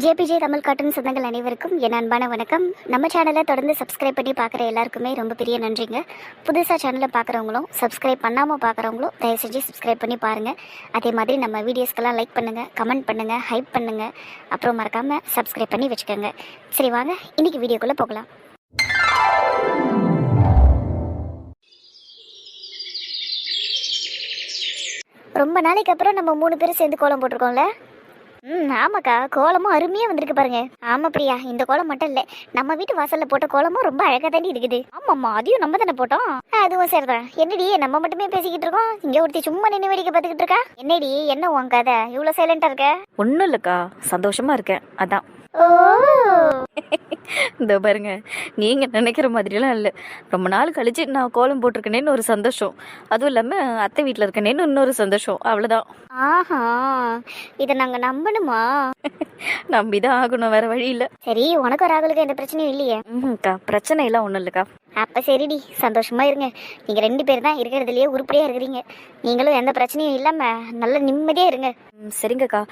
JPJ Tamil cartoon சொந்தங்கள் அனைவருக்கும் என் அன்பான வணக்கம். நம்ம சேனலை தொடர்ந்து சப்ஸ்கிரைப் பண்ணி பார்க்குற எல்லாருக்குமே ரொம்ப பெரிய நன்றிங்க. புதுசாக சேனலை பார்க்குறவங்களும் சப்ஸ்கிரைப் பண்ணாமல் பார்க்குறவங்களும் தயவு செஞ்சு சப்ஸ்கிரைப் பண்ணி பாருங்கள். அதே மாதிரி நம்ம வீடியோஸ்க்கெல்லாம் லைக் பண்ணுங்கள், கமெண்ட் பண்ணுங்கள், ஹைப் பண்ணுங்கள். அப்புறம் மறக்காமல் சப்ஸ்கிரைப் பண்ணி வச்சுக்கோங்க. சரி வாங்க இன்றைக்கி வீடியோக்குள்ளே போகலாம். ரொம்ப நாளைக்கு அப்புறம் நம்ம 3 பேரும் சேர்ந்து கோலம் போட்டிருக்கோம்ல. ஆமாக்கா, கோலமும் அருமையாக வந்திருக்கு பாருங்க. ஆமா பிரியா, இந்த கோலம் மட்டும் இல்லை, நம்ம வீட்டு வாசல்ல போட்ட கோலமும் ரொம்ப அழகாக தாண்டி இருக்குது. ஆமாம்மா, அதையும் நம்ம தானே போட்டோம். அதுவும் சரிதான். என்னடி நம்ம மட்டுமே பேசிக்கிட்டு இருக்கோம், இங்கே ஒருத்தி சும்மா நின்று வேடிக்கை பார்த்துக்கிட்டு இருக்கா. என்னடி என்ன உன் கதை இவ்வளோ சைலண்டா இருக்க? ஒன்றும் இல்லைக்கா, சந்தோஷமா இருக்கேன் அதான். ஓ இந்த பாருங்க, நீங்கள் நினைக்கிற மாதிரிலாம் இல்லை. ரொம்ப நாள் கழிச்சு நான் கோலம் போட்டிருக்கேனேன்னு ஒரு சந்தோஷம், அதுவும் இல்லாமல் அத்தை வீட்டில் இருக்கேனேன்னு இன்னொரு சந்தோஷம், அவ்வளோதான். ஆஹா, இதை நாங்கள் நம்பணுமா? நம்பிதான் ஆகணும், வேற வழி இல்லை. சரி, உனக்கு ராகுலுக்கு எந்த பிரச்சனையும் இல்லையே? அக்கா, பிரச்சனை எல்லாம் ஒன்றும் இல்லைக்கா. அப்போ சரிடி, சந்தோஷமா இருங்க. நீங்கள் 2 பேர் தான் இருக்கிறதுலையே உருப்படியாக இருக்கிறீங்க. நீங்களும் எந்த பிரச்சனையும் இல்லாமல் நல்ல நிம்மதியாக இருங்க. சரிங்கக்கா.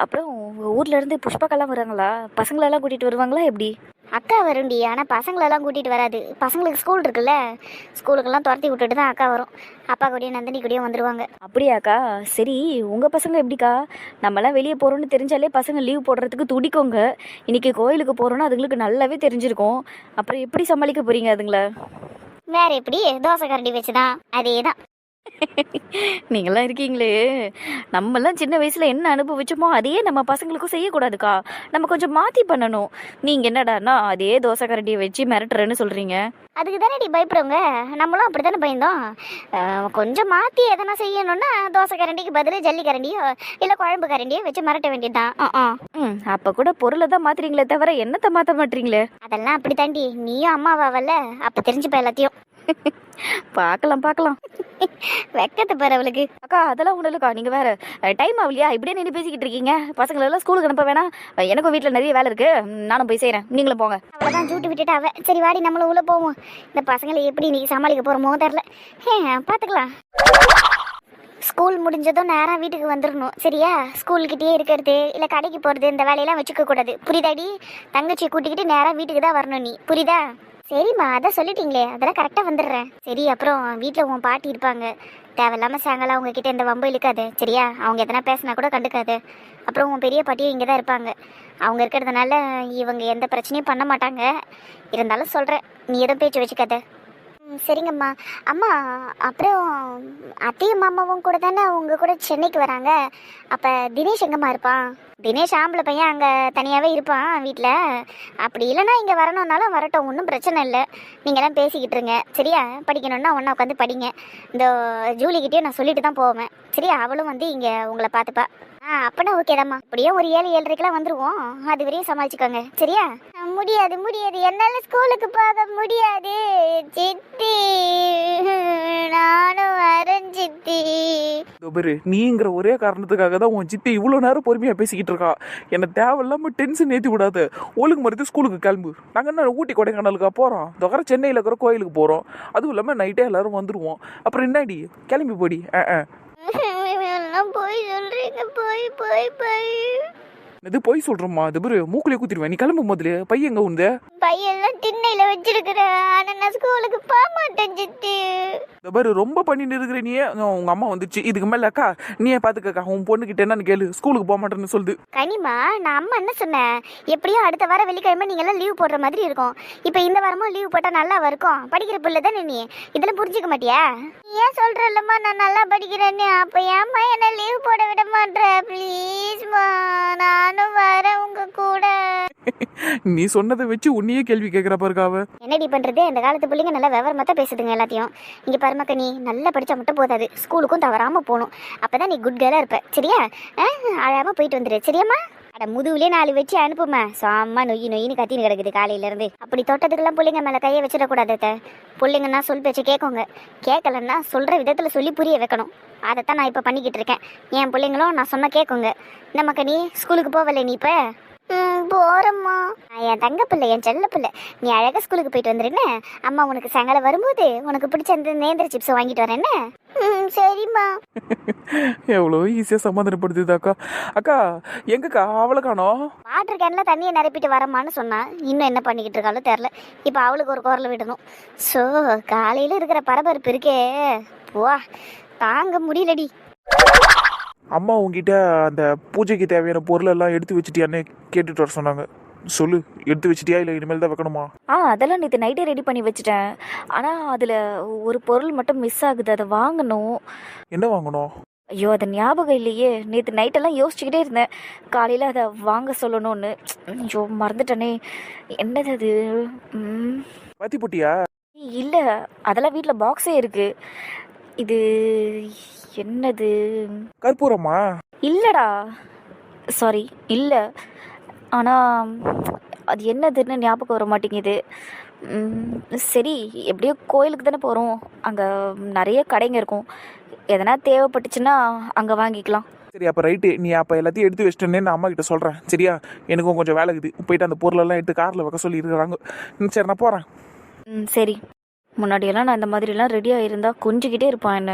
அப்புறம் ஊர்ல இருந்து புஷ்பாக்கெல்லாம் வராங்களா? பசங்களெல்லாம் கூட்டிகிட்டு வருவாங்களா எப்படி? அக்கா வரும்டி, ஆனால் பசங்களெல்லாம் கூட்டிகிட்டு வராது. பசங்களுக்கு ஸ்கூல் இருக்குல்ல, ஸ்கூலுக்கெல்லாம் துரத்தி விட்டுட்டு தான் அக்கா வரும். அப்பா கூடயும் நந்தினி கூடயும் வந்துடுவாங்க. அப்படியாக்கா? சரி, உங்கள் பசங்க எப்படிக்கா? நம்மலாம் வெளியே போகிறோன்னு தெரிஞ்சாலே பசங்க லீவ் போடுறதுக்கு துடிக்கோங்க. இன்னைக்கு கோயிலுக்கு போகிறோன்னா அதுங்களுக்கு நல்லாவே தெரிஞ்சிருக்கும். அப்புறம் எப்படி சமாளிக்க போகிறீங்க அதுங்கள? வேற எப்படி, தோசை கரண்டி வச்சுதான். அதே தான். நீங்களாம் இருக்கீங்களே, நம்மெல்லாம் சின்ன வயசில் என்ன அனுபவிச்சோமோ அதையே நம்ம பசங்களுக்கும் செய்யக்கூடாதுக்கா. நம்ம கொஞ்சம் மாற்றி பண்ணணும். நீங்கள் என்னடான்னா அதே தோசை கரண்டியை வச்சு மிரட்டுறேன்னு சொல்கிறீங்க. அதுக்கு தானே பயப்படுறவங்க, நம்மளும் அப்படி தானே பயந்தோம். கொஞ்சம் மாற்றி எதனா செய்யணும்னா தோசை கரண்டிக்கு பதில் ஜல்லி கரண்டியோ இல்லை குழம்பு கரண்டியோ வச்சு மிரட்ட வேண்டியதுதான். அப்போ கூட பொருளை தான் மாத்துறீங்களே தவிர என்னத்தை மாற்ற மாட்டீங்களே. அதெல்லாம் அப்படி தாண்டி, நீயும் அம்மாவாவல்ல, அப்போ தெரிஞ்சுப்ப எல்லாத்தையும். பார்க்கலாம். வெக்கத்தை பாரு அவளுக்கு. அக்கா, அதெல்லாம் ஒன்றும் இல்லைக்கா. நீங்கள் வேறு டைம் ஆகலையா? இப்படியே நின்று பேசிக்கிட்டு இருக்கீங்க. பசங்களெல்லாம் ஸ்கூலுக்கு அனுப்ப வேணாம், எனக்கும் வீட்டில் நிறைய வேலை இருக்குது, நானும் போய் செய்கிறேன், நீங்களும் போங்க. அவ்வளோதான், ஜூட்டு விட்டுட்டு அவ. சரி வாடி, நம்மளும் உள்ளே போவோம். இந்த பசங்களை எப்படி இன்னைக்கு சமாளிக்க போகிறோமோ தெரில. பார்த்துக்கலாம். ஸ்கூல் முடிஞ்சதும் நேராக வீட்டுக்கு வந்துடணும், சரியா? ஸ்கூல்கிட்டயே இருக்கிறது இல்லை கடைக்கு போகிறது இந்த வேலையெல்லாம் வச்சுக்க கூடாது, புரியுதாடி? தங்கச்சியை கூட்டிக்கிட்டு நேராக வீட்டுக்கு தான் வரணும் நீ, புரியுதா? சரிம்மா, அதான் சொல்லிட்டீங்களே, அதெல்லாம் கரெக்டாக வந்துடுறேன். சரி, அப்புறம் வீட்டில் உன் பாட்டி இருப்பாங்க, தேவையில்லாமல் சாயங்காலம் அவங்கக்கிட்ட இந்த வம்பு இழுக்காது, சரியா? அவங்க எதனா பேசினா கூட கண்டுக்காது. அப்புறம் உன் பெரிய பாட்டியும் இங்கே தான் இருப்பாங்க. அவங்க இருக்கிறதுனால இவங்க எந்த பிரச்சனையும் பண்ண மாட்டாங்க. இருந்தாலும் சொல்கிறேன், நீ எதுவும் பேச்சு வச்சுக்காத. சரிங்கம்மா. அம்மா, அப்புறம் அத்தையும் மாமாவும் கூட தானே உங்கள் கூட சென்னைக்கு வராங்க. அப்போ தினேஷ் எங்கம்மா இருப்பான்? தினேஷ் ஆம்பளை பையன், அங்கே தனியாகவே இருப்பான் வீட்டில். அப்படி இல்லைன்னா இங்கே வரணுன்னாலும் வரட்டும், ஒன்றும் பிரச்சனை இல்லை. நீங்களாம் பேசிக்கிட்டு இருங்க, சரியா? படிக்கணுன்னா ஒன்றா உட்காந்து படிங்க. இந்த ஜூலிக்கிட்டேயும் நான் சொல்லிட்டு தான் போவேன், சரியா? அவளும் வந்து இங்கே உங்களை பார்த்துப்பா. அப்பனா ஓகேதாம்மா. அப்படியே ஒரு 7-7:30 வந்துருவோம், அது வரையும் சமாளிச்சுக்கோங்க, சரியா? முடியாது, என்னால ஸ்கூலுக்கு போக முடியாது சித்தி, நானும் வரேன் சித்தி. நீங்கிற ஒரே காரணத்துக்காக தான் உன் சித்தி இவ்வளோ நேரம் பொறுமையாக பேசிக்கிட்டு இருக்கா. என்னை தேவையில்லாம டென்ஷன் ஏற்றி விடாது. ஒழுங்கு மறுத்து ஸ்கூலுக்கு கிளம்பு. நாங்கள் என்ன ஊட்டி கொடைக்கானலுக்கா போகிறோம், தவிர சென்னையில் இருக்கிற கோயிலுக்கு போகிறோம். அதுவும் இல்லாமல் நைட்டே எல்லாரும் வந்துடுவோம். அப்புறம் என்னடி, கிளம்பி போடி. போய் சொல்றீங்க, போய் இது போய் சொல்கிறோம்மா, அது பேர் மூக்குலேயே குத்திடுவேன். நீ கிளம்பும் போதுல பையன் எங்கே உண்டு? பையெல்லாம் திண்ணையில வச்சிருக்கிறேன், ஆனால் நான் ஸ்கூலுக்கு போக மாட்டேன் சித்தி. இந்த பாரு, ரொம்ப பண்ணிட்டு இருக்கிற நீ. உங்க அம்மா வந்துச்சு, இதுக்கு மேல அக்கா நீயே பாத்துக்கா, உன் பொண்ணுகிட்ட என்னன்னு கேளு, ஸ்கூலுக்கு போக மாட்டேன்னு சொல்லுது. கனிமா, நான் அம்மா என்ன சொன்னேன்? எப்படியும் அடுத்த வாரம் வெள்ளிக்கிழமை நீங்க எல்லாம் லீவ் போடுற மாதிரி இருக்கும். இப்போ இந்த வாரமும் லீவ் போட்டா நல்லா இருக்கும். படிக்கிற பிள்ளை தானே நீ, இதெல்லாம் புரிஞ்சுக்க மாட்டியா? ஏன் சொல்றல்லம்மா நான் நல்லா படிக்கிறேன்னு, அப்ப ஏம்மா என்ன லீவ் போட விட மாட்டேற? ப்ளீஸ்மா, நானும் வரேன் உங்க கூட. நீ சொன்னதை வச்சு உன்னையே கேள்வி கேட்கிற பாருக்காவ. என்னடி பண்றது, இந்த காலத்து பிள்ளைங்க நல்லா விவரமா தான் பேசுதுங்க எல்லாத்தையும். இங்க பாருமாக்க, நீ நல்லா படிச்சா மட்டும் போதாது, ஸ்கூலுக்கும் தவறாம போகணும். அப்பதான் நீ குட் கேர்லா இருப்ப, சரியா? அழாம போயிட்டு வந்துரு, சரியாம்மா? அட, முதுகுலயே 4 வச்சு அனுப்புமா, சாமா நொய்னு கத்தின்னு கிடக்குது காலையில இருந்து. அப்படி தொட்டதுக்கெல்லாம் பிள்ளைங்க மேல கையை வச்சிடக்கூடாது. பிள்ளைங்கன்னா சொல் பேச்சு கேட்கோங்க, கேட்கலன்னா சொல்ற விதத்துல சொல்லி புரிய வைக்கணும். அதைத்தான் நான் இப்ப பண்ணிக்கிட்டு இருக்கேன். என் பிள்ளைங்களும் நான் சொன்ன கேட்குங்க. நமக்கு நீ ஸ்கூலுக்கு போவல, நீ இப்ப போறம்மா. என் தங்க பிள்ளை, என் செல்ல பிள்ளை, நீ அழகா ஸ்கூலுக்கு போயிட்டு வந்துருன்னு. அம்மா உனக்கு சாயங்காலம் வரும்போது உனக்கு பிடிச்ச அந்த நேந்திர சிப்ஸ் வாங்கிட்டு வரேன்னு. சரிம்மா. எவ்வளோ ஈஸியாக சமாதானப்படுத்துது அக்கா. அக்கா எங்கக்கா அவளை காணோம்? வாட்டர் கேன்ல தண்ணியை நிரப்பிட்டு வரமான்னு சொன்னா. இன்னும் என்ன பண்ணிக்கிட்டு இருக்காலும் தெரில. இப்போ அவளுக்கு ஒரு குரல் விடணும். ஸோ காலையில் இருக்கிற பரபரப்பு இருக்கே வா, தாங்க முடியலடி. அம்மா உங்ககிட்ட அந்த பூஜைக்கு தேவையான பொருள் எல்லாம் எடுத்து வச்சிட்டியான்னு கேட்டுட்டு வர சொன்னாங்க. சொல்லு, எடுத்து வச்சிட்டியா இல்லை இனிமேல் தான் வைக்கணுமா? அதெல்லாம் நேற்று நைட்டே ரெடி பண்ணி வச்சுட்டேன். ஆனால் அதில் ஒரு பொருள் மட்டும் மிஸ் ஆகுது, அதை வாங்கணும். என்ன வாங்கணும்? ஐயோ, அது ஞாபகம் இல்லையே. நேற்று நைட்டெல்லாம் யோசிச்சுக்கிட்டே இருந்தேன் காலையில் அதை வாங்க சொல்லணும்னு. ஐயோ மறந்துட்டனே. என்னது அது? பாத்தி போட்டியா? இல்லை, அதெல்லாம் வீட்டில் பாக்ஸே இருக்குது. இது என்னது? கற்பூரமா? இல்லைடா, சாரி இல்லை. ஆனால் அது என்னதுன்னு ஞாபகம் வர மாட்டேங்குது. சரி, எப்படியோ கோயிலுக்கு தானே போகிறோம், அங்கே நிறைய கடைங்க இருக்கும். எதனா தேவைப்பட்டுச்சுன்னா அங்கே வாங்கிக்கலாம். சரி அப்போ ரைட்டு, நீ அப்போ எல்லாத்தையும் எடுத்து வச்சிட்டேன்னு நான் அம்மா கிட்ட சொல்கிறேன். சரியா? எனக்கும் கொஞ்சம் வேலை இருக்குது. போயிட்டு அந்த பொருளெல்லாம் எடுத்து காரில் வைக்க சொல்லி இருக்கிறாங்க. சரி நான் போகிறேன். சரி. முன்னாடியெல்லாம் நான் இந்த மாதிரிலாம் ரெடியாக இருந்தால் கொஞ்சிக்கிட்டே இருப்பான். என்ன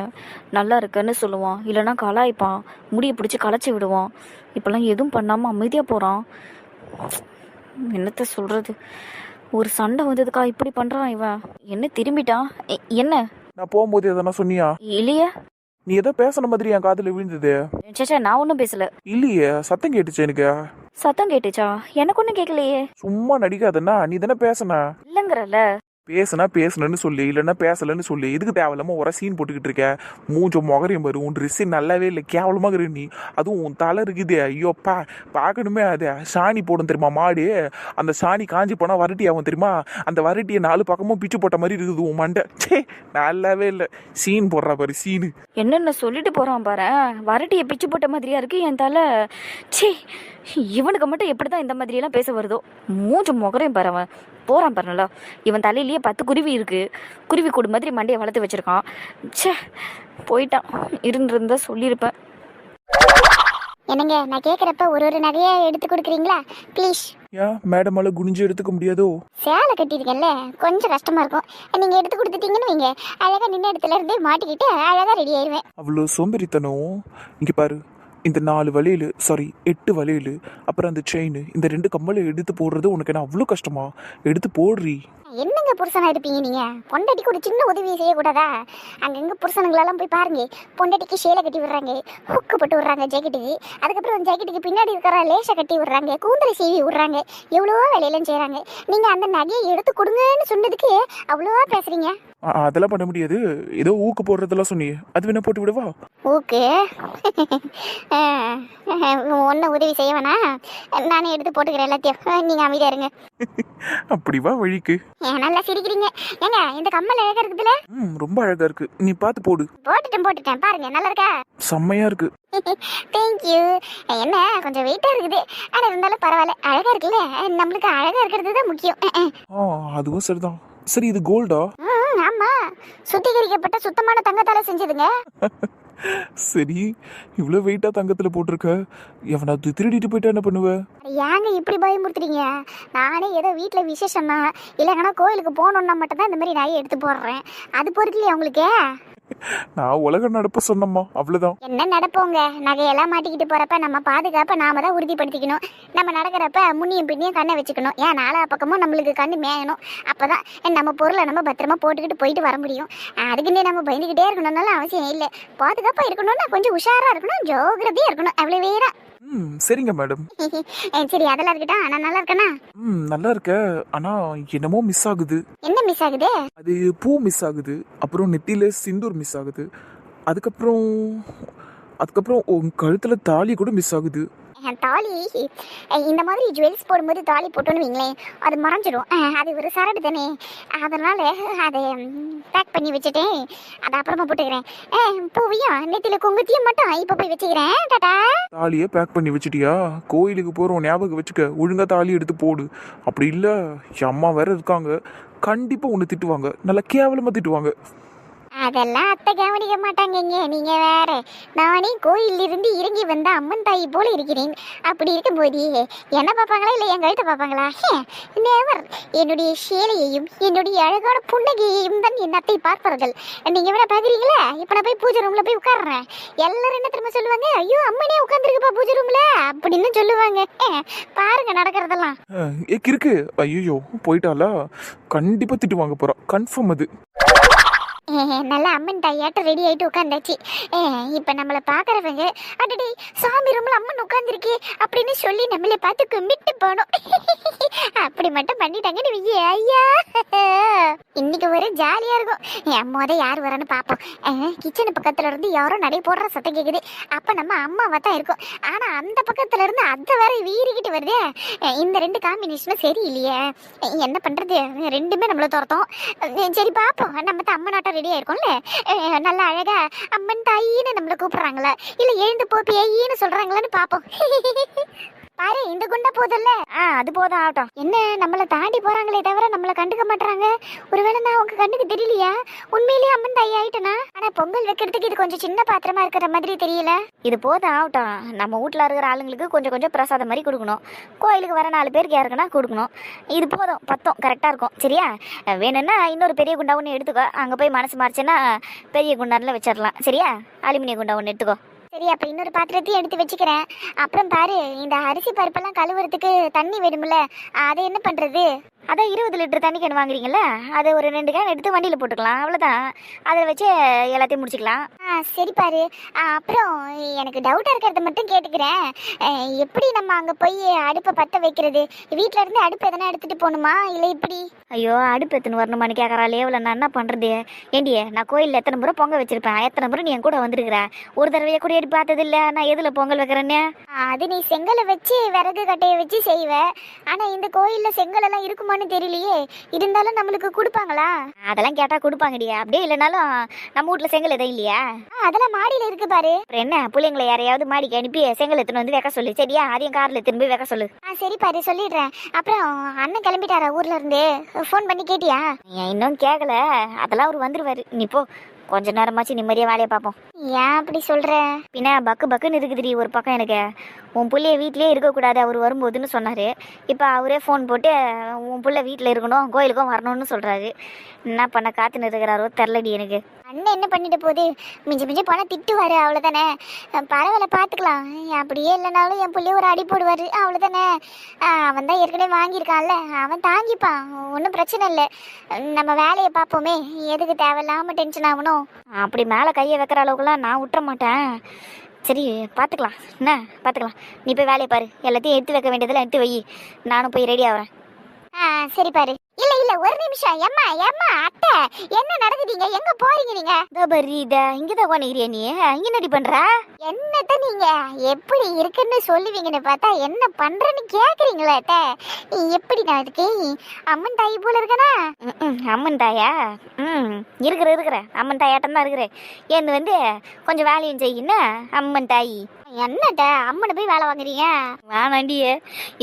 நல்லா இருக்குன்னு சொல்லுவான், இல்லைனா கலாய்ப்பான், முடியை பிடிச்சி களைச்சி விடுவான். இப்போல்லாம் எதுவும் பண்ணாமல் அமைதியாக போகிறான். என்னத்த சொல்கிறது? ஒரு சண்டை வந்ததுக்கா இப்படி பண்ணுறான் இவன். என்ன திரும்பிட்டான்? என்ன? நான் போகும்போது எதனா சொன்னியா? இல்லையே. நீ ஏதோ பேசுன மாதிரி என் காதில் விழுந்தது. சேச்சா, நான் ஒன்றும் பேசல. இல்லையே, சத்தம் கேட்டுச்சு எனக்கு. சத்தம் கேட்டுச்சா? எனக்கு ஒன்றும் கேட்கலையே. சும்மா நடிக்காதன்னா, நீ தானே பேசுன. இல்லைங்கிறல்ல. பேசுனன்னு சொல்லி, இல்லைன்னா பேசலன்னு சொல்லி, எதுக்கு தேவையில்லாம ஒரு சீன் போட்டுக்கிட்டு இருக்க? மூஞ்ச முகரையும் பாரு, உன் ட்ரெஸ்ஸு நல்லாவே இல்லை, கேவலமாக இரு நீ. அதுவும் உன் தலை இருக்குது, ஐயோப்பா பார்க்கணுமே. அது சாணி போடும் தெரியுமா மாடு? அந்த சாணி காஞ்சி போனால் வரட்டி ஆகும் தெரியுமா? அந்த வரட்டியை 4 பக்கமும் பிச்சு போட்ட மாதிரி இருக்குது உன் மண்டை. சே, நல்லாவே இல்லை. சீன் போடுறா பாரு, சீனு. என்னென்ன சொல்லிட்டு போகிறான் பாரு. வரட்டியை பிச்சு போட்ட மாதிரியா இருக்கு என் தலை. சே, இவனுக்கு மட்டும் எப்படி தான் இந்த மாதிரியெல்லாம் பேச வருதோ? மூஞ்ச முகரையும் பாரு. அவன் போகிறான் பாருங்களா. இவன் தலையிலேயே 10 குருவி இருக்குது. குருவி கூடு மாதிரி மண்டையை வளர்த்து வச்சுருக்கான். சே, போயிட்டான். இருந்திருந்தா சொல்லியிருப்பேன். என்னங்க, நான் கேட்குறப்ப ஒரு நகையை எடுத்து கொடுக்குறீங்களா ப்ளீஸ்? ஏன் மேடமால குனிஞ்சு எடுத்துக்க முடியாதோ? சேலை கட்டியிருக்கேன்ல, கொஞ்சம் கஷ்டமாக இருக்கும். நீங்கள் எடுத்து கொடுத்துட்டீங்கன்னு வைங்க, அழகாக நின்ன இடத்துல இருந்தே மாட்டிக்கிட்டு அழகாக ரெடி ஆயிடுவேன். அவ்வளோ சோம்பேறித்தனம். இங்கே பாரு, இந்த 4 வளையல், சாரி 8 வளையல், அப்புறம் அந்த செயின், இந்த 2 கம்மலை எடுத்து போடுறது உனக்கு என்ன அவ்வளோ கஷ்டமா? எடுத்து போடுறி. என்னங்க புருஷனா இருப்பீங்க நீங்க? பொண்டாட்டிக்கு ஒரு சின்ன உதவி செய்யக்கூடாதா? அங்கங்க புருஷனுங்களெல்லாம் போய் பாருங்க, பொண்டாட்டிக்கு சேலை கட்டி விடுறாங்க, ஹுக்கு போட்டு விடுறாங்க ஜாக்கெட்டுக்கு, அதுக்கப்புறம் ஜாக்கெட்டுக்கு பின்னாடி இருக்கிற லேசை கட்டி விடுறாங்க, கூந்தலை சீவி விடுறாங்க, எவ்வளோ வேலையெல்லாம் செய்கிறாங்க. நீங்கள் அந்த நகையை எடுத்து கொடுங்கன்னு சொன்னதுக்கு அவ்வளோவா பேசுறீங்க. அதெல்லாம் பண்ண முடியாது. ஏதோ ஊக்கு போடுறதெல்லாம் சொன்னியே, அது வேணா போட்டு விடவா? ஓகே, ஒன்றும் உதவி செய்ய வேணா, நானே எடுத்து போட்டுக்கிறேன் எல்லாத்தையும். நீங்கள் அமைதியாக இருங்க. அப்படிவா வழிக்கு? நல்லா சிரிக்கிறீங்க. ஏங்க, இந்த கம்மல் அழகா இருக்குதுல? ரொம்ப அழகா இருக்கு. நீ பார்த்து போடு. போட்டுட்டேன் பாருங்க, நல்லா இருக்கா? செம்மையா இருக்கு. தேங்க்யூ. என்ன கொஞ்சம் வெயிட்டா இருக்குது, ஆனா இருந்தாலும் பரவாயில்ல, அழகா இருக்குல்ல. நம்மளுக்கு அழகா இருக்கிறது தான் முக்கியம். அதுவும் சரிதான். சரி, இது கோல்டா? ஆமா, சுத்திகரிக்கப்பட்ட சுத்தமான தங்கத்தால செஞ்சதுங்க. சரி, இவ்வளோ வெயிட்டா தங்கத்துல போட்டிருக்க, எவனாவது திருடிட்டு போயிட்டா என்ன பண்ணுவ? ஏங்க இப்படி பயமுறுத்துறீங்க? நானே ஏதோ வீட்டில் விசேஷம்னா இல்லைங்கன்னா கோயிலுக்கு போகணுன்னா மட்டும்தான் இந்த மாதிரி நிறைய எடுத்து போடுறேன். அது பொறுக்கலையா உங்களுக்கு? நான் உலக நடப்ப சொன்னம்மா, அவ்வளவுதான். என்ன நடப்போங்க, நகையெல்லாம் மாட்டிக்கிட்டு போறப்ப நம்ம பாதுகாப்பை நாம தான் உறுதிப்படுத்திக்கணும். நம்ம நடக்கிறப்ப முன்னியும் பின்னியும் கண்ணை வச்சுக்கணும். ஏன் 4 பக்கமும் நம்மளுக்கு கண்ணு மேயணும். அப்பதான் நம்ம பொருளை நம்ம பத்திரமா போட்டுக்கிட்டு போயிட்டு வர முடியும். அதுக்குன்னே நம்ம பயந்துக்கிட்டே இருக்கணும்னாலும் அவசியம் இல்லை. பாதுகாப்பா இருக்கணும்னா கொஞ்சம் உஷாரா இருக்கணும், ஜோகிரதையா இருக்கணும், அவ்வளவு வேற. சரிங்க மேடம். சரி, அதெல்லாம் இருக்கட்டும். நான் நல்லா இருக்கேனா? நல்லா இருக்க. ஆனா என்னமோ மிஸ் ஆகுது. என்ன மிஸ் ஆகுது? அது பூ மிஸ் ஆகுது, அப்புறம் நெத்தியில சிந்தூர் மிஸ் ஆகுது, அதுக்கப்புறம் உன் கழுத்துல தாலி கூட மிஸ் ஆகுது. தாலி, இந்த மாதிரி ஜுவல்ஸ் போடும்போது தாலி போட்டோன்னு வைங்களேன், அது மறைஞ்சிடும். அது ஒரு சரடு தானே, அதனால அதை பேக் பண்ணி வச்சுட்டேன். அதை அப்புறமா போட்டுக்கிறேன். பூவையும் நெத்தியில குங்குத்தியும் மட்டும் இப்போ போய் வச்சுக்கிறேன். டாடா. தாலியை பேக் பண்ணி வச்சுட்டியா? கோயிலுக்கு போகிறோம், ஞாபகம் வச்சுக்க. ஒழுங்கா தாலி எடுத்து போடு. அப்படி இல்லை, என் அம்மா வேற இருக்காங்க, கண்டிப்பாக உன்னை திட்டுவாங்க, நல்லா கேவலமாக திட்டுவாங்க. அதெல்லாம் அத்தை கவனிக்க மாட்டாங்கங்க. நீங்க வேற. நானே கோயில்ல இருந்து இறங்கி வந்த அம்மன் தாயி போல இருக்கிறேன். அப்படி இருக்கும்போது என்ன பார்ப்பாங்களா இல்ல என் கழுத்தை பார்ப்பாங்களா? நெவர். என்னுடைய சேலையையும் என்னுடைய அழகான புன்னகையையும் தான் என் அத்தை பார்ப்பார்கள். நீங்க வேணா பாக்குறீங்களா? இப்ப நான் போய் பூஜை ரூம்ல போய் உட்கார்றேன். எல்லாரும் என்ன திரும்ப சொல்லுவாங்க, ஐயோ அம்மனே உட்கார்ந்துருக்குப்பா பூஜை ரூம்ல அப்படின்னு சொல்லுவாங்க. பாருங்க நடக்கிறதெல்லாம். இருக்கு. ஐயோ போயிட்டாலா? கண்டிப்பா திட்டு வாங்க போறா, கன்ஃபார்ம் அது. நல்லா அம்மன் தாயாட்ட ரெடி ஆயிட்டு உட்காந்தாச்சு. இப்ப நம்மளை பாக்குறவங்க அடடே சாமி ரூம்ல அம்மன் உட்காந்துருக்கே அப்படின்னு சொல்லி நம்மளை பார்த்து கும்பிட்டு போனோம். அப்படி மட்டும் பண்ணிட்டாங்கன்னு ஐயா இன்னைக்கு ஒரு ஜாலியா இருக்கும். அம்மாத யார் வரான்னு பாப்போம். கிச்சன் பக்கத்துல இருந்து யாரோ நடை போடுற சத்தம் கேக்குது. அப்ப நம்ம அம்மாவா தான் இருக்கும். ஆனா அந்த பக்கத்துல இருந்து அதை வேற வீறிக்கிட்டு வருதே. இந்த ரெண்டு காம்பினேஷனும் சரியில்லையே. என்ன பண்றது? ரெண்டுமே நம்மள துரத்தோம். சரி பாப்போம். நம்ம தான் அம்மன் ஆட்டம் ரெடி ஆயிருக்கோம்ல. நல்லா அழகா அம்மன் தாயின்னு நம்மள கூப்பிடுறாங்களா இல்ல எழுந்து போ பேயின்னு சொல்றாங்களான்னு பாப்போம். பாரு இந்த குண்டா போதல்ல. அது போதும் ஆகட்டும். என்ன நம்மள தாண்டி போறாங்களே தவிர நம்மள கண்டுக்க மாட்டாங்க. ஒருவேளை நான் அவங்க கண்ணுக்கு தெரியலையா? உண்மையிலேயே அம்மன் தாய் ஆயிட்டனா? ஆனா பொங்கல் வைக்கிறதுக்கு இது கொஞ்சம் சின்ன பாத்திரமா இருக்கிற மாதிரி தெரியல. இது போதும் ஆகட்டும். நம்ம வீட்டுல இருக்கிற ஆளுங்களுக்கு கொஞ்சம் கொஞ்சம் பிரசாதம் மாதிரி கொடுக்கணும். கோயிலுக்கு வர 4 பேருக்கு யாருக்குன்னா கொடுக்கணும். இது போதும் பத்தம் கரெக்டா இருக்கும். சரியா? வேணும்னா இன்னொரு பெரிய குண்டா ஒன்று எடுத்துக்கோ. அங்க போய் மனசு மாறிச்சுன்னா பெரிய குண்டான்ல வச்சிடலாம். சரியா? அலுமினிய குண்டா ஒன்று எடுத்துக்கோ. சரி அப்ப இன்னொரு பாத்திரத்தையும் எடுத்து வச்சுக்கிறேன். அப்புறம் பாரு இந்த அரிசி பருப்பெல்லாம் கழுவுறதுக்கு தண்ணி வேணும்ல, அதை என்ன பண்றது? அதான் 20 லிட்டர் தண்ணி கேன் வாங்குறீங்கல்ல, அதை ஒரு 2 கேன் எடுத்து வண்டியில் போட்டுக்கலாம். அவ்வளோதான். அதை வச்சு எல்லாத்தையும் முடிச்சுக்கலாம். சரி பாரு. அப்புறம் எனக்கு டவுட்டாக இருக்கிறத மட்டும் கேட்டுக்கிறேன். எப்படி நம்ம அங்கே போய் அடுப்பை பற்ற வைக்கிறது? வீட்டில் இருந்து அடுப்பு எதனா எடுத்துகிட்டு போகணுமா இல்லை இப்படி? ஐயோ அடுப்பு எத்தனை வரணுமான்னு கேட்குறாளே. எவ்வளோ நான் என்ன பண்ணுறது? ஏண்டியே நான் கோயிலில் எத்தனை முறை பொங்கல் வச்சிருப்பேன். எத்தனை முறை நீ என் கூட வந்திருக்கிற? ஒரு தடவையை கூட எடுத்து பார்த்தது இல்லை. நான் எதில் பொங்கல் வைக்கிறேன்னு? அது நீ செங்கலை வச்சு விறகு கட்டையை வச்சு செய்வேன். ஆனால் இந்த கோயிலில் செங்கலெல்லாம் இருக்குமான்னு தெரியலையே. இருந்தாலும் நம்மளுக்கு கொடுப்பாங்களா? அதெல்லாம் கேட்டா கொடுப்பாங்கடியா. அப்படியே இல்லைனாலும் நம்ம வீட்டுல செங்கல் எதுவும் இல்லையா? அதெல்லாம் மாடியில இருக்கு பாரு. என்ன பிள்ளைங்களை யாரையாவது மாடிக்கு அனுப்பி செங்கல் எடுத்துன்னு வந்து வைக்க சொல்லு. சரியா? அதையும் கார்ல திரும்பி வைக்க சொல்லு. சரி பாரு சொல்லிடுறேன். அப்புறம் அண்ணன் கிளம்பிட்டாரா ஊர்ல இருந்து? ஃபோன் பண்ணி கேட்டியா? இன்னும் கேட்கல. அதெல்லாம் அவர் வந்துருவாரு. நீ போ, கொஞ்ச நேரமாச்சு நிம்மதியா வேலையை பார்ப்போம். ஏன் அப்படி சொல்ற? பின்ன பக்கு பக்குன்னு இருக்குதுடி ஒரு பக்கம். எனக்கு உன் பிள்ளைய வீட்லயே இருக்கக்கூடாது அவர் வரும்போதுன்னு சொன்னாரு. இப்போ அவரே ஃபோன் போட்டு உன் பிள்ளை வீட்டில் இருக்கணும், கோயிலுக்கும் வரணும்னு சொல்றாரு. என்ன பண்ண காத்துன்னு இருக்கிறாரோ தெரிலடி எனக்கு. அண்ணன் என்ன பண்ணிட்டு போகுது? மிஞ்சி மிஞ்சி போனால் திட்டுவாரு, அவ்வளோதானே. பரவாயில்ல பார்த்துக்கலாம். அப்படியே இல்லைனாலும் என் பிள்ளைய ஒரு அடி போடுவார், அவ்வளோதானே. அவன் தான் ஏற்கனவே வாங்கியிருக்கான்ல, அவன் தாங்கிப்பான். ஒன்றும் பிரச்சனை இல்லை. நம்ம வேலையை பார்ப்போமே. எதுக்கு தேவையில்லாமல் டென்ஷன் ஆகணும்? அப்படி மேலே கையை வைக்கிற அளவுக்குலாம் நான் விட்டுற மாட்டேன். சரி பார்த்துக்கலாம். என்ன பார்த்துக்கலாம். நீ போய் வேலையை பாரு. எல்லாத்தையும் எடுத்து வைக்க வேண்டியதெல்லாம் எடுத்து வை. நானும் போய் ரெடி ஆகிறேன். சரி பாரு. இல்ல இல்ல ஒரு நிமிஷம். ஏம்மா ஏம்மா அத்தை என்ன நடக்குதுங்க? எங்க போறீங்க நீங்க? இங்கதான் உட்காந்துக்கிறியா நீ? இங்க என்னடி பண்ற? என்னத்த நீங்க எப்படி இருக்குன்னு சொல்லுவீங்கன்னு பார்த்தா என்ன பண்றேன்னு கேக்குறீங்களா? அத்தை எப்படி நான் இதுக்கு அம்மன் தாயி போல இருக்கனா? அம்மன் தாயா? இருக்கிற அம்மன் தாயாட்டம் தான் இருக்கிறேன். ஏன்னு வந்து கொஞ்சம் வேலையும் செய்யுன்னா அம்மன் தாயி. என்னட்ட அம்மனை போய் வேலை வாங்குறீங்க? வேணாண்டியே,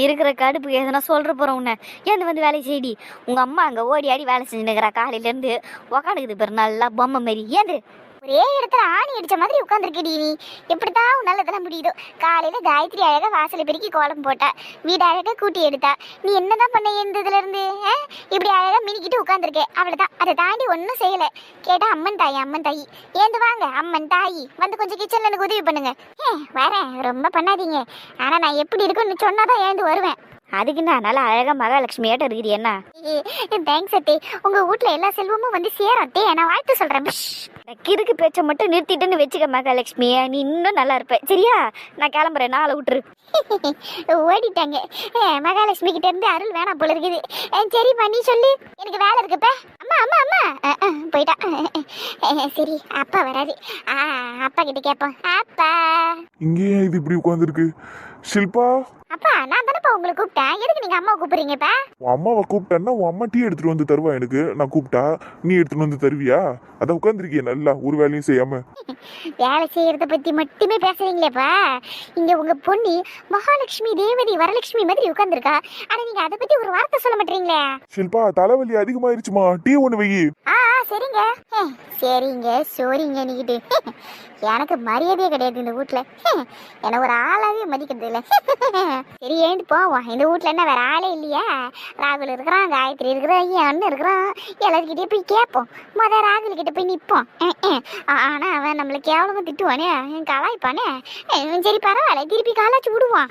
இருக்கிற கடுப்புக்கு எதனா சொல்ற போறோம் உன்னை. ஏன்னு வந்து வேலை செய்டி. உங்க அம்மா அங்க ஓடி ஆடி வேலை செஞ்சுருக்கிறா. காலையில இருந்து உக்காந்துக்குது பாரு நல்லா பொம்மை மாரி. ஏந்து ஒரே இடத்துல ஆணி அடிச்ச மாதிரி உட்காந்துருக்கடி நீ. எப்படித்தான் உன்னால இதெல்லாம் முடியுதோ? காலையில காயத்ரி அழகா வாசலை பெருக்கி கோலம் போட்டா, வீடு அழகா கூட்டி எடுத்தா. நீ என்னதான் பண்ண இருந்ததுல இருந்து? இப்படி அழகா மினிக்கிட்டு உட்காந்துருக்கேன், அவ்வளவுதான். அதை தாண்டி ஒன்னும் செய்யல. கேட்டா அம்மன் தாயி அம்மன் தாயி. ஏந்து வாங்க அம்மன் தாயி, வந்து கொஞ்சம் கிச்சன்ல எனக்கு உதவி பண்ணுங்க. வரேன், ரொம்ப பண்ணாதீங்க. ஆனா நான் எப்படி இருக்குன்னு சொன்னாதான் ஏந்து வருவேன். அதுக்கு நான் நல்லா அழகா மகாலட்சுமியாட்ட இருக்குது. என்ன தேங்க்ஸ் அத்தே. உங்க வீட்டுல எல்லா செல்வமும் வந்து சேரத்தே. நான் வாழ்த்து சொல்றேன். கிறுக்கு பேச்ச மட்டும் நிறுத்திட்டுன்னு வச்சுக்க மகாலட்சுமிய. நீ இன்னும் நல்லா இருப்ப. சரியா? நான் கிளம்புறேன். நாளை விட்டுரு. ஓடிட்டாங்க. மகாலட்சுமி கிட்ட இருந்து அருள் வேணாம் போல இருக்குது. சரிம்மா நீ சொல்லு, எனக்கு வேலை இருக்குப்ப. அம்மா அம்மா அம்மா போயிட்டா. சரி அப்பா வராது. அப்பா கிட்ட கேட்போம். அப்பா இங்கே இது இப்படி உட்காந்துருக்கு. ஷில்பா அப்பா, நான் தானப்பா உங்களை கூப்பிட்டேன். எதுக்கு நீங்க அம்மாவை கூப்பிடுறீங்கப்பா? உன் அம்மாவை கூப்பிட்டேன்னா உன் அம்மா டீ எடுத்துட்டு வந்து தருவா எனக்கு. நான் கூப்பிட்டா நீ எடுத்துட்டு வந்து தருவியா? அதான் உட்காந்துருக்கிய நல்லா ஒரு வேலையும் செய்யாம. வேலை செய்யறத பத்தி மட்டுமே பேசுறீங்களேப்பா. இங்க உங்க பொண்ணு மகாலட்சுமி தேவதி வரலட்சுமி மாதிரி உட்காந்துருக்கா. ஆனா நீங்க அதை பத்தி ஒரு வார்த்தை சொல்ல மாட்டீங்களே. ஷில்பா தலைவலி அதிகமாயிருச்சுமா, டீ ஒண்ணு வை. சரிங்க. சரிங்க சோரிங்க நீக்கிட்டு எனக்கு மரியாதையே கிடையாது இந்த வீட்ல. என்ன ஒரு ஆளாவே மதிக்கிறது இல்லை. சரி ஏந்து போவோம். இந்த வீட்ல என்ன வேற ஆளே இல்லையா? ராகுல் இருக்கிறான், காயத்ரி இருக்கிறான், என் அண்ணன் இருக்கிறான். எல்லாருக்கிட்டே போய் கேட்போம். ராகுல் கிட்ட போய் நிற்போம். ஆனா அவன் நம்மளை கேவலமா திட்டுவானே, கலாய்ப்பானே. சரி பரவாயில்ல, திருப்பி காலாச்சு விடுவான்.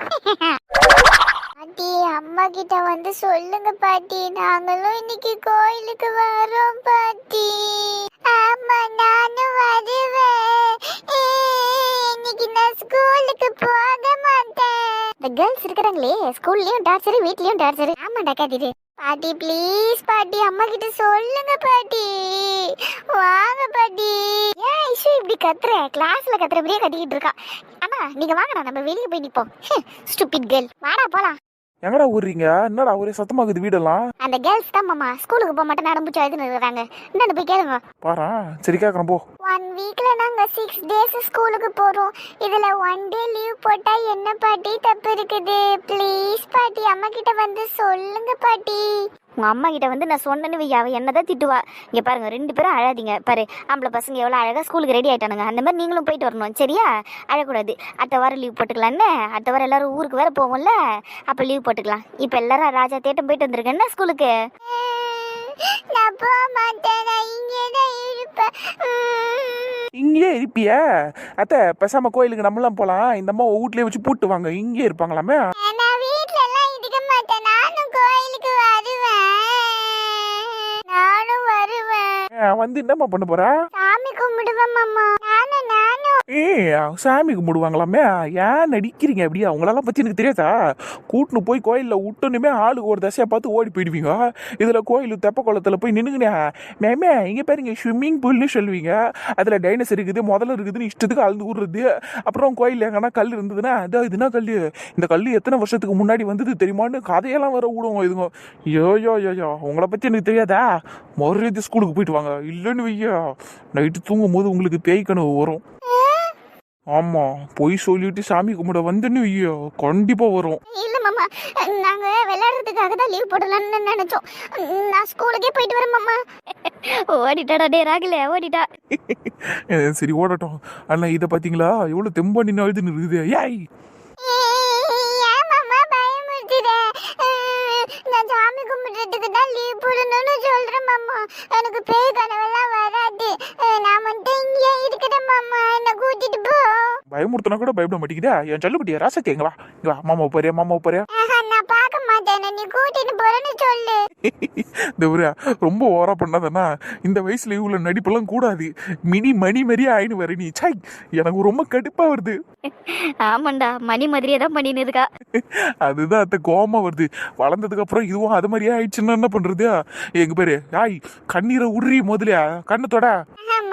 பாட்டி அம்மா கிட்ட வந்து சொல்லுங்க பாட்டி, நாங்களும் இன்னைக்கு கோயிலுக்கு வரோம் பாட்டி. ஆமா நானும் வருவேன். இன்னைக்கு நான் ஸ்கூலுக்கு போக மாட்டேன். இந்த கேர்ள்ஸ் இருக்கிறாங்களே, ஸ்கூல்லயும் டார்ச்சர், வீட்லயும் டார்ச்சர். ஆமாடா காட்டிட்டு. பாட்டி ப்ளீஸ் பாட்டி, அம்மா கிட்ட சொல்லுங்க பாட்டி. வாங்க பாட்டி. ஏன் ஐஷு இப்படி கத்துற? கிளாஸ்ல கத்துறபடியே கத்திக்கிட்டு இருக்கா. அண்ணா நீங்க வாங்கடா, நம்ம வெளியே போய் நிப்போம். ஸ்டூபிட் கேர்ள், வாடா போலாம். எங்கடா ஊர்றீங்க? என்னடா ஒரே சத்தமாகுது வீடெல்லாம்? அந்த கேர்ள்ஸ் தான் மாமா ஸ்கூலுக்கு போக மாட்டேன் நடம்புச்சு எழுதுன்னு இருக்கிறாங்க. என்னன்னு போய் கேளுங்க. பாரா, சரி கேட்குறேன் போ. 1 வீக்ல நாங்க 6 days ஸ்கூலுக்கு போறோம். இதுல 1 day லீவ் போட்டா என்ன பாட்டி தப்பு இருக்குது? ப்ளீஸ் பாட்டி, அம்மா கிட்ட வந்து சொல்லுங்க பாட்டி. உங்க அம்மா கிட்ட வந்து நான் சொன்னேன்னு வையா, அவ என்னதான் திட்டுவா. இங்க பாருங்க, 2 பேரும் அழாதீங்க. பாரு ஆம்பளை பசங்க எவ்வளவு அழகா ஸ்கூலுக்கு ரெடி ஆயிட்டானுங்க. அந்த மாதிரி நீங்களும் போயிட்டு வரணும் சரியா? அழக்கூடாது. அடுத்த வாரம் லீவ் போட்டுக்கலான்னு. அடுத்த வாரம் எல்லாரும் ஊருக்கு வேற போவோம்ல, அப்ப லீவ் போட்டுக்கலாம். இப்ப எல்லாரும் ராஜா தேட்டம் போயிட்டு வந்திருக்கேன்னா ஸ்கூலுக்கு. நான் போக மாட்டேன், நான் இங்கேதான் இருப்பேன். இங்கேயே இருப்பியா? அத்தை பேசாம கோயிலுக்கு நம்மளாம் போலாம். இந்த அம்மா வீட்லயே வச்சு பூட்டு வாங்க, இங்கேயே இருப்பாங்களாமே. நான் வீட்ல எல்லாம் இருக்க மாட்டேன், நானும் கோயிலுக்கு வருவேன். நானும் வருவேன். வந்து என்னம்மா பண்ண போறா? சாமி கும்பிடுவேன் மாமா. நானும் சாமி கும்பிடுவாங்களாமே. ஏன் நடிக்கிறீங்க அப்படி? அவங்களெல்லாம் பத்தி எனக்கு தெரியாதா? கூட்டுன்னு போய் கோயில்ல விட்டோன்னுமே ஆளுக்கு ஒரு தசையை பார்த்து ஓடி போயிடுவீங்க. இதுல கோயில் தெப்ப குளத்துல போய் நின்னுங்கண்ணே, மேமே இங்க பாருங்க ஸ்விம்மிங் பூல்னு சொல்லுவீங்க. அதுல டைனஸ் இருக்குது, முதல்ல இருக்குதுன்னு இஷ்டத்துக்கு அழுந்து விடுறது. அப்புறம் கோயில் எங்கன்னா கல் இருந்ததுன்னா அதோ இதுனா கல், இந்த கல் எத்தனை வருஷத்துக்கு முன்னாடி வந்தது தெரியுமான்னு கதையெல்லாம் வர விடுவோம் இதுங்க. யோ உங்களை பத்தி எனக்கு தெரியாதா? மறுபடியும் ஸ்கூலுக்கு போயிட்டு வாங்க, இல்லைன்னு வையா நைட்டு தூங்கும் போது உங்களுக்கு பேய் கனவு வரும். ஆமா, பொய் சொல்லிட்டு சாமி கும்பிட வந்துன்னு வையா கண்டிப்பா வரும். இல்ல மாமா, நாங்க விளையாடுறதுக்காக தான் லீவ் போடலாம்னு நினைச்சோம். நான் ஸ்கூலுக்கே போயிட்டு வரேன் மாமா. ஓடிட்டாடா டே ராகுல, ஓடிட்டா. சரி ஓடட்டும். அண்ணா இதை பாத்தீங்களா எவ்வளவு தெம்பா நின்று அழுதுன்னு இருக்குது? ஏய் ஏன் மாமா பயமுறுத்துற? நான் சாமி கும்பிடுறதுக்கு தான் லீவ் போடணும்னு சொல்றேன் மாமா. எனக்கு பேய் கனவெல்லாம் வராது. நான் மட்டும் இங்கே இருக்கிறேன் மாமா, என்ன கூட்டிட்டு போ. பயமுறுத்தினா கூட பயப்பட மாட்டேங்குதா? என் சொல்லுபடியா ராசத்தி, எங்க வா இங்க வா. மாமா போறியா? மாமா போறியா? நான் பார்க்க மாட்டேன், நீ கூட்டிட்டு போறேன்னு சொல்லு. இந்த ரொம்ப ஓவரா பண்ணாதண்ணா. இந்த வயசுல இவ்வளவு நடிப்பெல்லாம் கூடாது. மினி மணி மாதிரியே ஆயின்னு வர நீ. சாய், எனக்கு ரொம்ப கடுப்பா வருது. ஆமாண்டா, மணி மாதிரியே தான் பண்ணின்னு இருக்கா. அதுதான் அத்தை கோவமா வருது. வளர்ந்ததுக்கு அப்புறம் இதுவும் அது மாதிரியே ஆயிடுச்சுன்னா என்ன பண்றது? எங்க பேரு ஆய் கண்ணீரை உடுறி முதலியா கண்ணத்தோட.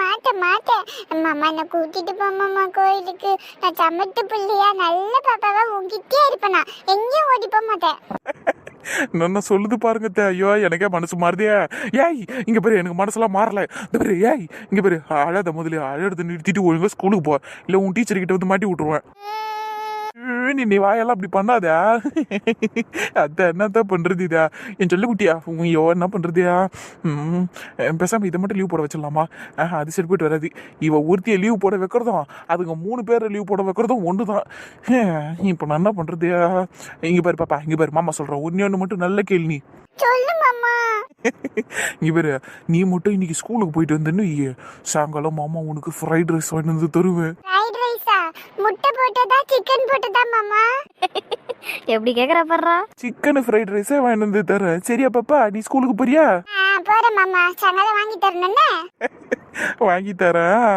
மாட்டேன் மாமா, என்ன கூட்டிட்டு போ மாமா கோயிலுக்கு. நான் சமத்து பிள்ளையா நல்ல பாப்பாவா உங்ககிட்டே இருப்பேன். நான் எங்கேயும் ஓடி போக மாட்டேன். என்ன சொல்லுது பாருங்க. ஐயோ எனக்கே மனசு மாறுதே. ஏய் இங்க பேரு எனக்கு மனசெல்லாம் மாறல. இந்த பேரு ஏய் இங்க பேரு அழாத முதல்ல அழறத நிறுத்திட்டு ஒழுங்கா ஸ்கூலுக்கு போ, இல்ல உன் டீச்சர் கிட்ட வந்து மாட்டி விட்டுருவேன். நீ வாயெல்லாம் அப்படி பண்ணாத. அத என்னத்தான் பண்றது? இதா என் சொல்ல குட்டியா ஐயோ என்ன பண்றதுயா? பேசாம இதை மட்டும் லீவ் போட வச்சிடலாமா? அது சரி போயிட்டு வராது. இவ ஒருத்திய லீவ் போட வைக்கிறதும் அதுங்க 3 பேரை லீவ் போட வைக்கிறதும் ஒண்ணுதான். இப்ப நான் என்ன பண்றதுயா? இங்க பாரு பாப்பா, இங்க பாரு மாமா சொல்றேன், ஒன்னு மட்டும் நல்ல கேள்வி. நீ சொல்லு மாமா. இவரு நீ மட்டும் இன்னைக்கு ஸ்கூலுக்கு போயிட்டு வந்தேன்னு சாயங்காலம் மாமா உனக்கு ஃப்ரைட் ரைஸ் வாங்கி வந்து தருவேன். ஃப்ரைட் ரைஸா? முட்டை போட்டதா சிக்கன் போட்டதா மாமா? எப்படி கேக்குறா பர்றா? சிக்கன் ஃப்ரைட் ரைஸே வாங்கி வந்து தரேன். சரியா பாப்பா? நீ ஸ்கூலுக்கு போறியா? போறேன் மாமா, சாயங்காலம் வாங்கி தரணும்னே. வாங்கி தரேன்.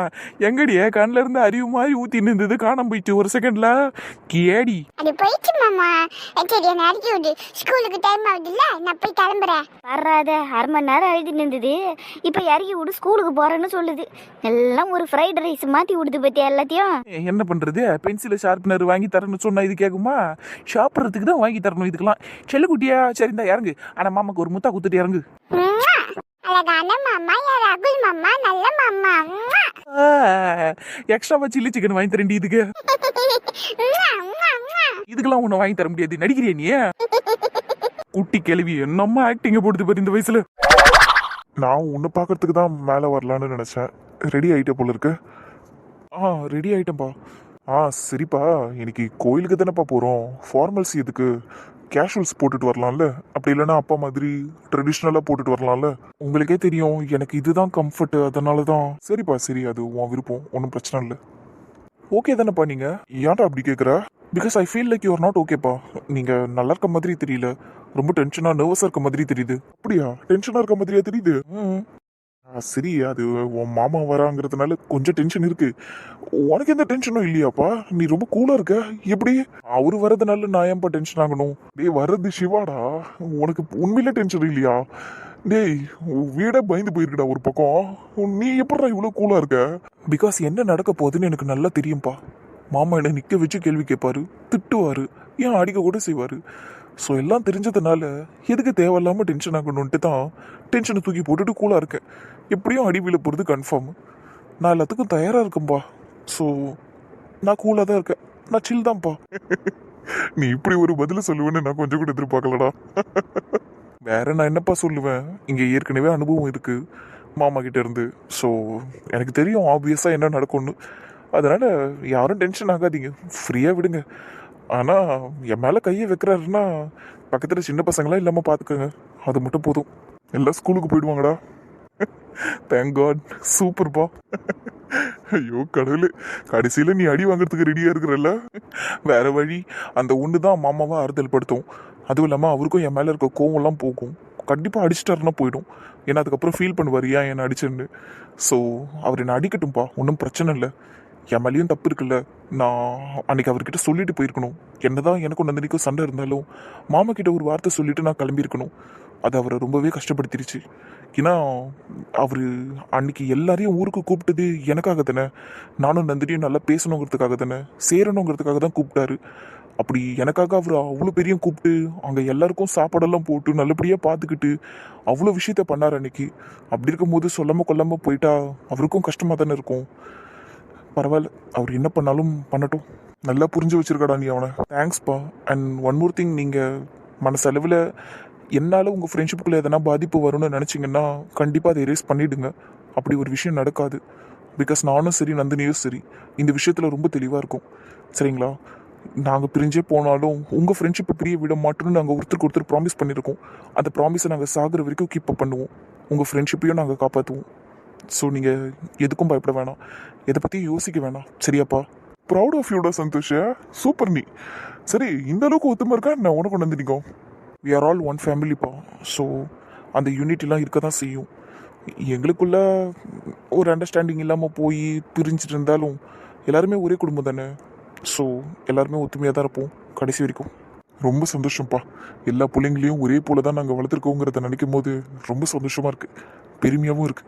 எங்கடியே கண்ணுல இருந்து அறிவு மாதிரி ஊத்தி நின்றது காணாம போயிடுச்சு ஒரு செகண்ட்ல. கேடி அது போயிடுச்சு மாமா. சரி என்ன அடிக்கி விடு, ஸ்கூலுக்கு டைம் ஆகுதுல்ல, நான் போய் கிளம்புறேன். வர்றாத 1/2 மணி நேரம் எழுதி நின்றுது. இப்போ இறக்கி விடு, ஸ்கூலுக்கு போறேன்னு சொல்லுது. எல்லாம் ஒரு ஃப்ரைட் ரைஸ் மாத்தி விடுது பத்தியா எல்லாத்தையும். என்ன பண்றது? பென்சில் ஷார்ப்னர் வாங்கி தரணும்னு சொன்னா இது கேக்குமா? ஷாப்பிட்றதுக்கு தான் வாங்கி தரணும் இதுக்கெல்லாம். செல்லுக்குட்டியா சரி இந்த இறங்கு. ஆனா மாமாக்கு ஒரு முத்தா குத்துட்டு இறங்கு. அழகான மாமா, யார் ராகுல் மாமா, நல்ல மாமா. எக்ஸ்ட்ராவா சில்லி சிக்கன் வாங்கி தரேன் இதுக்கு. இதுக்கெல்லாம் ஒண்ணு வாங்கி தர முடியாது. நடிக்கிறியா நீ? குட்டி கேள்வி என்னம்மா ஆக்டிங்க போடுது பாரு இந்த வயசுல. நான் உன்னை பார்க்கறதுக்கு தான் மேலே வரலான்னு நினச்சேன். ரெடி ஆகிட்ட போல இருக்கு. ரெடி ஆகிட்டேன்ப்பா. சரிப்பா, இன்னைக்கு கோயிலுக்கு தானேப்பா போகிறோம். ஃபார்மல்ஸ் எதுக்கு, கேஷுவல்ஸ் போட்டுட்டு வரலாம்ல. அப்படி இல்லைன்னா அப்பா மாதிரி ட்ரெடிஷ்னலாக போட்டுட்டு வரலாம்ல. உங்களுக்கே தெரியும் எனக்கு இதுதான் கம்ஃபர்ட், அதனால தான். சரிப்பா சரி, அது உன் விருப்பம், ஒன்றும் பிரச்சனை இல்லை. ஓகே தானேப்பா நீங்கள்? ஏன்டா அப்படி கேட்குற? Because I feel like you're not ஓகேப்பா. நீங்கள் நல்லா இருக்க மாதிரி தெரியல, ரொம்ப டென்ஷனாக நர்வஸாக இருக்க மாதிரி தெரியுது. அப்படியா? டென்ஷனாக இருக்க மாதிரியா தெரியுது? சரி, அது உன் மாமா வராங்கிறதுனால கொஞ்சம் டென்ஷன் இருக்கு. உனக்கு எந்த டென்ஷனும் இல்லையாப்பா? நீ ரொம்ப கூலா இருக்க. எப்படி? அவரு வர்றதுனால நான் ஏன்ப்பா டென்ஷன் ஆகணும்? டேய், வர்றது சிவாடா, உனக்கு உண்மையில டென்ஷன் இல்லையா? டேய், வீடே பயந்து போயிருக்குடா ஒரு பக்கம். நீ எப்படா இவ்வளோ கூலா இருக்க? பிகாஸ் என்ன நடக்க போகுதுன்னு எனக்கு நல்லா தெரியும்ப்பா. மாமா என்னை நிற்க வச்சு கேள்வி கேட்பாரு, திட்டுவார், ஏன் அடிக்க கூட செய்வார். ஸோ எல்லாம் தெரிஞ்சதுனால எதுக்கு தேவையில்லாமல் டென்ஷன் ஆகணுன்ட்டு தான் டென்ஷனை தூக்கி போட்டுட்டு கூலாக இருக்கேன். எப்படியும் அடி விழ போகிறது கன்ஃபார்ம். நான் எல்லாத்துக்கும் தயாராக இருக்கேன்ப்பா. ஸோ நான் கூலாக தான் இருக்கேன், நான் சில் தான்ப்பா. நீ இப்படி ஒரு பதில் சொல்லுவேன்னு நான் கொஞ்சம் கூட எதிர்பார்க்கலடா. வேற நான் என்னப்பா சொல்லுவேன், இங்கே ஏற்கனவே அனுபவம் இருக்குது மாமா கிட்ட இருந்து. ஸோ எனக்கு தெரியும் ஆப்வியஸாக என்ன நடக்கும்னு. அதனால் யாரும் டென்ஷன் ஆகாதீங்க, ஃப்ரீயாக விடுங்க. ஆனால் என் மேலே கையை வைக்கிறாருன்னா பக்கத்தில் சின்ன பசங்களாம் இல்லாமல் பார்த்துக்கோங்க, அது மட்டும் போதும். எல்லாம் ஸ்கூலுக்கு போயிடுவாங்கடா. தேங்க் காட், சூப்பர்ப்பா. ஐயோ கடவுளே, கடைசியில் நீ அடி வாங்குறதுக்கு ரெடியாக இருக்கிறல்ல. வேற வழி, அந்த ஒன்று தான் மாமாவை ஆறுதல் படுத்தும். அதுவும் இல்லாமல் அவருக்கும் என் மேலே இருக்க கோவம்லாம் போகும். கண்டிப்பாக அடிச்சிட்டாருன்னா போயிடும். ஏன்னா அதுக்கப்புறம் ஃபீல் பண்ணுவார் ஏன் என்னை அடிச்சேன்னு. ஸோ அவர் என்னை அடிக்கட்டும்ப்பா, ஒன்றும் பிரச்சனை இல்லை. என் மேலேயும் தப்பு இருக்குல்ல. நான் அன்னைக்கு அவர்கிட்ட சொல்லிட்டு போயிருக்கணும். என்னதான் எனக்கும் நந்தினிக்கும் சண்டை இருந்தாலும் மாமா கிட்ட ஒரு வார்த்தை சொல்லிட்டு நான் கிளம்பியிருக்கணும். அது அவரை ரொம்பவே கஷ்டப்படுத்திருச்சு. ஏன்னா அவர் அன்னைக்கு எல்லாரையும் ஊருக்கு கூப்பிட்டது எனக்காக தானே. நானும் நந்தினியும் நல்லா பேசணுங்கிறதுக்காக தானே, சேரணுங்கிறதுக்காக தான் கூப்பிட்டாரு. அப்படி எனக்காக அவர் அவ்வளோ பெரிய கூப்பிட்டு அங்கே எல்லாருக்கும் சாப்பாடெல்லாம் போட்டு நல்லபடியாக பார்த்துக்கிட்டு அவ்வளோ விஷயத்த பண்ணார் அன்னைக்கு. அப்படி இருக்கும்போது சொல்லாமல் கொல்லாமல் போயிட்டா அவருக்கும் கஷ்டமாக தானே இருக்கும். பரவாயில்ல, அவர் என்ன பண்ணாலும் பண்ணட்டும். நல்லா புரிஞ்சு வச்சிருக்கடா நீ அவனை. தேங்க்ஸ்ப்பா. அண்ட் ஒன் மோர் திங், நீங்கள் மனசளவில் என்னால் உங்கள் ஃப்ரெண்ட்ஷிப்புக்குள்ளே எதனா பாதிப்பு வரும்னு நினச்சிங்கன்னா கண்டிப்பாக அதை எரேஸ் பண்ணிவிடுங்க. அப்படி ஒரு விஷயம் நடக்காது. பிகாஸ் நானும் சரி நந்தினியும் சரி இந்த விஷயத்தில் ரொம்ப தெளிவாக இருக்கும். சரிங்களா? நாங்கள் பிரிஞ்சே போனாலும் உங்கள் ஃப்ரெண்ட்ஷிப்பை பிரிய விட மாட்டோம்னு நாங்கள் ஒருத்தருக்கு ஒருத்தர் ப்ராமிஸ் பண்ணியிருக்கோம். அந்த ப்ராமிஸை நாங்கள் சாகிற வரைக்கும் கீப் அப் பண்ணுவோம். உங்கள் ஃப்ரெண்ட்ஷிப்பையும் நாங்கள் காப்பாற்றுவோம். ஸோ நீங்கள் எதுக்கும் பயப்பட வேணாம், எதை பற்றி யோசிக்க வேணாம். சரியாப்பா? ப்ரௌட் ஆஃப் யூடா சந்தோஷ. சூப்பர் நீ. சரி, இந்த அளவுக்கு ஒத்துமை இருக்கா நான் உனக்கு கொண்டு வந்து நிற்கும். வி ஆர் ஆல் ஒன் ஃபேமிலிப்பா. ஸோ அந்த யூனிட்டிலாம் இருக்க தான் செய்யும். எங்களுக்குள்ள ஒரு அண்டர்ஸ்டாண்டிங் இல்லாமல் போய் பிரிஞ்சுட்டு இருந்தாலும் எல்லாருமே ஒரே குடும்பம் தானே. ஸோ எல்லாருமே ஒத்துமையாக தான் இருப்போம் கடைசி வரைக்கும். ரொம்ப சந்தோஷம்ப்பா. எல்லா பிள்ளைங்களையும் ஒரே போல தான் நாங்கள் வளர்த்துருக்கோங்கிறத நினைக்கும் போது ரொம்ப சந்தோஷமா இருக்கு, பெருமையாகவும் இருக்கு.